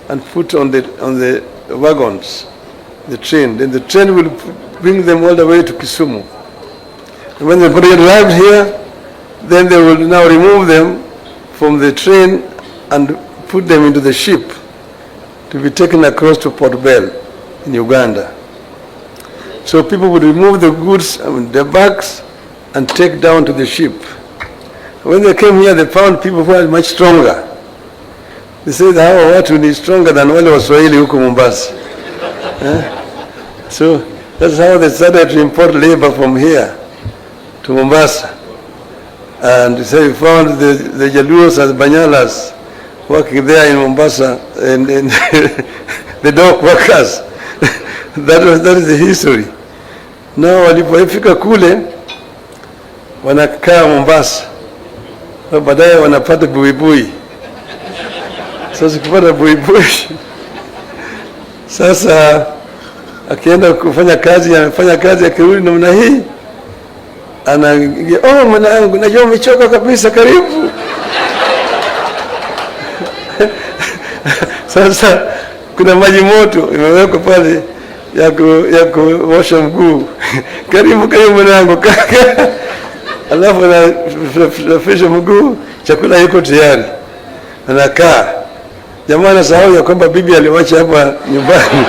and put on the wagons, the train. Then the train will bring them all the way to Kisumu. And when the body arrives here, then they will now remove them from the train and put them into the ship to be taken across to Port Bell in Uganda. So people would remove the goods, their bags, and take down to the ship. When they came here, they found people who are much stronger. They said, hawa watu ni stronger than wale Waswahili huko Mombasa. So that's how they started to import labor from here to Mombasa. And so we found the Jaluos and Banyalas working there in Mombasa, and the dock workers. That is the history. Now walipofika kule wanakaa Mombasa, baadaye wanapata buibui. Sasa kupata buibui, sasa akienda kufanya kazi, anafanya kazi, akirudi namna hii anaingia, oh mwanangu, najua umechoka kabisa, karibu. Sasa kuna maji moto imewekwa pale ya kuosha mguu. Karibu mwanangu, kaka. Alafu anafisha mguu, chakula yuko tayari. Anakaa. Jamaa anasahau ya kwamba bibi aliwacha hapa nyumbani.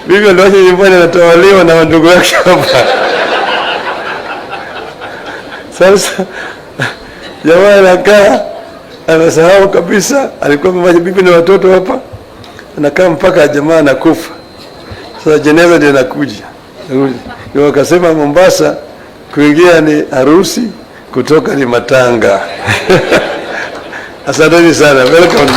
Bibi aliwacha nyumbani, anatawaliwa na ndugu yake hapa. Sasa jamaa anakaa, anasahau kabisa alikuwa mmoja bibi na watoto hapa. Anakaa mpaka jamaa anakufa. Sasa jeneza ndio inakuja. Ndio wakasema Mombasa kuingia ni harusi, kutoka ni matanga. Asanteni sana. Welcome.